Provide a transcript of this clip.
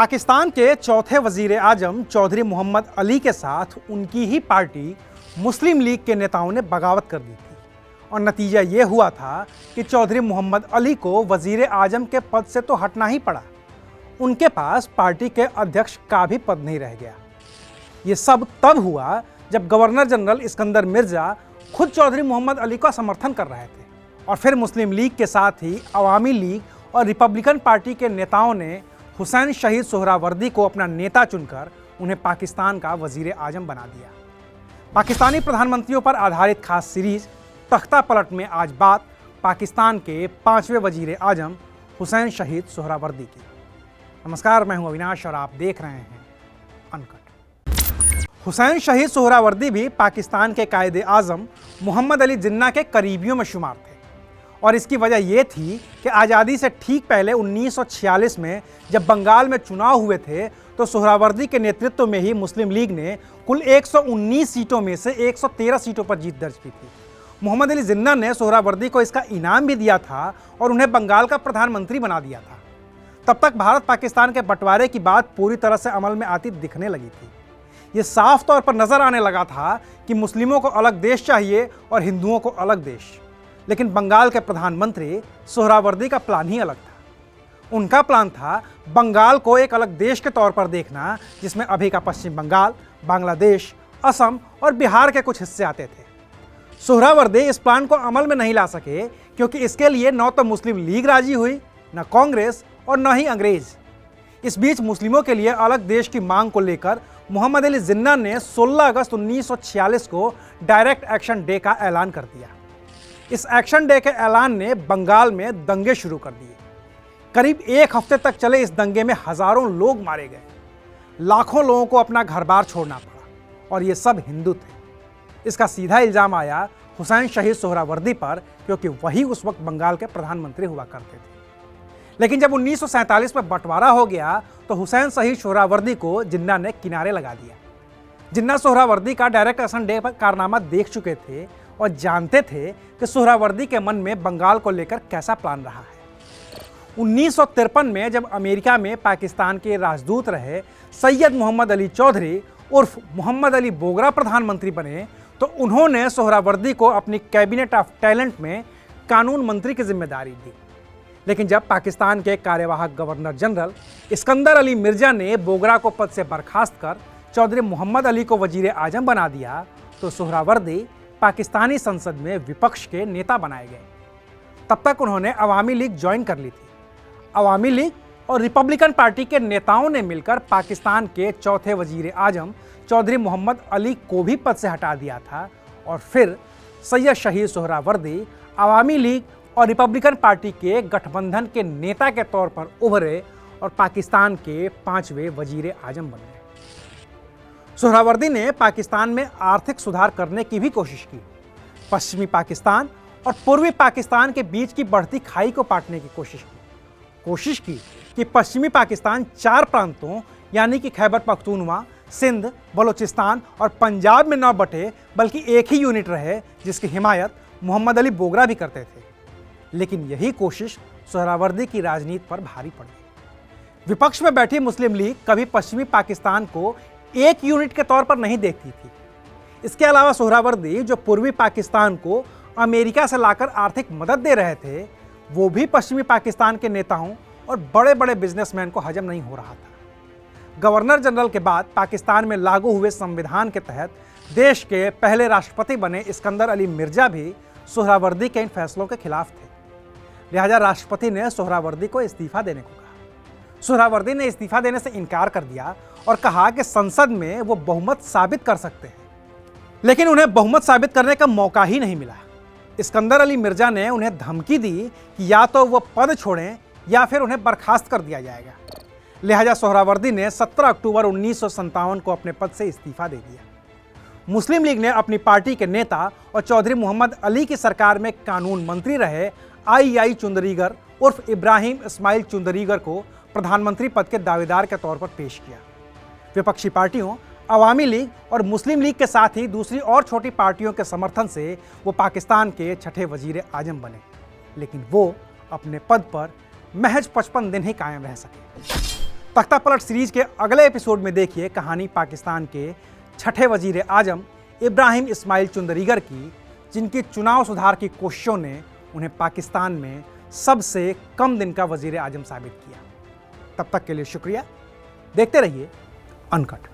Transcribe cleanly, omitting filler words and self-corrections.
पाकिस्तान के चौथे वजीर आजम चौधरी मोहम्मद अली के साथ उनकी ही पार्टी मुस्लिम लीग के नेताओं ने बगावत कर दी थी और नतीजा ये हुआ था कि चौधरी मोहम्मद अली को वजीर आजम के पद से तो हटना ही पड़ा। उनके पास पार्टी के अध्यक्ष का भी पद नहीं रह गया। ये सब तब हुआ जब गवर्नर जनरल इस्कंदर मिर्जा खुद चौधरी मोहम्मद अली का समर्थन कर रहे थे और फिर मुस्लिम लीग के साथ ही अवामी लीग और रिपब्लिकन पार्टी के नेताओं ने हुसैन शहीद सोहरावर्दी को अपना नेता चुनकर उन्हें पाकिस्तान का वजीर आजम बना दिया। पाकिस्तानी प्रधानमंत्रियों पर आधारित खास सीरीज तख्ता पलट में आज बात पाकिस्तान के 5वें वजीर आजम हुसैन शहीद सोहरावर्दी की। नमस्कार, मैं हूं अविनाश और आप देख रहे हैं अनकट। हुसैन शहीद सोहरावर्दी भी पाकिस्तान के कायदे आजम मोहम्मद अली जिन्ना के करीबियों में शुमार थे और इसकी वजह यह थी कि आज़ादी से ठीक पहले 1946 में जब बंगाल में चुनाव हुए थे तो सोहरावर्दी के नेतृत्व में ही मुस्लिम लीग ने कुल 119 सीटों में से 113 सीटों पर जीत दर्ज की थी। मोहम्मद अली जिन्ना ने सोहरावर्दी को इसका इनाम भी दिया था और उन्हें बंगाल का प्रधानमंत्री बना दिया था। तब तक भारत पाकिस्तान के बंटवारे की बात पूरी तरह से अमल में आती दिखने लगी थी। ये साफ तौर पर नजर आने लगा था कि मुस्लिमों को अलग देश चाहिए और हिंदुओं को अलग देश। लेकिन बंगाल के प्रधानमंत्री सोहरावर्दी का प्लान ही अलग था। उनका प्लान था बंगाल को एक अलग देश के तौर पर देखना, जिसमें अभी का पश्चिम बंगाल, बांग्लादेश, असम और बिहार के कुछ हिस्से आते थे। सोहरावर्दी इस प्लान को अमल में नहीं ला सके क्योंकि इसके लिए न तो मुस्लिम लीग राजी हुई, न कांग्रेस और न ही अंग्रेज। इस बीच मुस्लिमों के लिए अलग देश की मांग को लेकर मोहम्मद अली जिन्ना ने 16 अगस्त 1946 को डायरेक्ट एक्शन डे का ऐलान कर दिया। इस एक्शन डे के ऐलान ने बंगाल में दंगे शुरू कर दिए। करीब एक हफ्ते तक चले इस दंगे में हजारों लोग मारे गए, लाखों लोगों को अपना घर बार छोड़ना पड़ा और ये सब हिंदू थे। इसका सीधा इल्जाम आया हुसैन शहीद सोहरावर्दी पर क्योंकि वही उस वक्त बंगाल के प्रधानमंत्री हुआ करते थे। लेकिन जब 1947 में बंटवारा हो गया तो हुसैन शहीद सोहरावर्दी को जिन्ना ने किनारे लगा दिया। जिन्ना सोहरावर्दी का डायरेक्ट एक्शन डे पर कारनामा देख चुके थे और जानते थे कि सोहरावर्दी के मन में बंगाल को लेकर कैसा प्लान रहा है। 1953 में जब अमेरिका में पाकिस्तान के राजदूत रहे सैयद मोहम्मद अली चौधरी उर्फ मोहम्मद अली बोगरा प्रधानमंत्री बने तो उन्होंने सोहरावर्दी को अपनी कैबिनेट ऑफ टैलेंट में कानून मंत्री की जिम्मेदारी दी। लेकिन जब पाकिस्तान के कार्यवाहक governor general Iskander Ali Mirza ने बोगरा को पद से बर्खास्त कर चौधरी मोहम्मद अली को वजीर आजम बना दिया तो सोहरावर्दी पाकिस्तानी संसद में विपक्ष के नेता बनाए गए। तब तक उन्होंने अवामी लीग ज्वाइन कर ली थी। अवामी लीग और रिपब्लिकन पार्टी के नेताओं ने मिलकर पाकिस्तान के चौथे वजीर आजम चौधरी मोहम्मद अली को भी पद से हटा दिया था और फिर सैयद शहीद सोहरावर्दी अवामी लीग और रिपब्लिकन पार्टी के गठबंधन के नेता के तौर पर उभरे और पाकिस्तान के 5वें वजीर आजम बन गए। सोहरावर्दी ने पाकिस्तान में आर्थिक सुधार करने की भी कोशिश की। पश्चिमी पाकिस्तान और पूर्वी पाकिस्तान के बीच की बढ़ती खाई को पाटने की कोशिश की कि पश्चिमी पाकिस्तान 4 प्रांतों यानी कि खैबर पख्तूनवा, सिंध, बलूचिस्तान और पंजाब में न बटे बल्कि एक ही यूनिट रहे, जिसकी हिमायत मोहम्मद अली बोगरा भी करते थे। लेकिन यही कोशिश सोहरावर्दी की राजनीति पर भारी पड़ गई। विपक्ष में बैठी मुस्लिम लीग कभी पश्चिमी पाकिस्तान को एक यूनिट के तौर पर नहीं देखती थी। इसके अलावा सोहरावर्दी जो पूर्वी पाकिस्तान को अमेरिका से लाकर आर्थिक मदद दे रहे थे, वो भी पश्चिमी पाकिस्तान के नेताओं और बड़े बड़े बिजनेसमैन को हजम नहीं हो रहा था। गवर्नर जनरल के बाद पाकिस्तान में लागू हुए संविधान के तहत देश के पहले राष्ट्रपति बने इस्कंदर अली मिर्जा भी सोहरावर्दी के इन फैसलों के खिलाफ थे। लिहाजा राष्ट्रपति ने सोहरावर्दी को इस्तीफा देने को कहा। सोहरावर्दी ने इस्तीफा देने से इनकार कर दिया और कहा कि संसद में वो बहुमत साबित कर सकते हैं, लेकिन उन्हें बहुमत साबित करने का मौका ही नहीं मिला। इस्कंदर अली मिर्जा ने उन्हें धमकी दी कि या तो वो पद छोड़ें या फिर उन्हें बर्खास्त कर दिया जाएगा। लिहाजा सोहरावर्दी ने 17 अक्टूबर 1957 को अपने पद से इस्तीफा दे दिया। मुस्लिम लीग ने अपनी पार्टी के नेता और चौधरी मोहम्मद अली की सरकार में कानून मंत्री रहे आई चुंदरीगर उर्फ इब्राहिम इस्माइल चुंदरीगर को प्रधानमंत्री पद के दावेदार के तौर पर पेश किया। विपक्षी पार्टियों अवामी लीग और मुस्लिम लीग के साथ ही दूसरी और छोटी पार्टियों के समर्थन से वो पाकिस्तान के 6ठे वजीर आजम बने, लेकिन वो अपने पद पर महज 55 दिन ही कायम रह सके। तख्ता पलट सीरीज के अगले एपिसोड में देखिए कहानी पाकिस्तान के छठे वजीर आजम इब्राहिम इस्माइल चुंदरीगर की, जिनकी चुनाव सुधार की कोशिशों ने उन्हें पाकिस्तान में सबसे कम दिन का वजीर आजम साबित किया। तब तक के लिए शुक्रिया। देखते रहिए अनकट।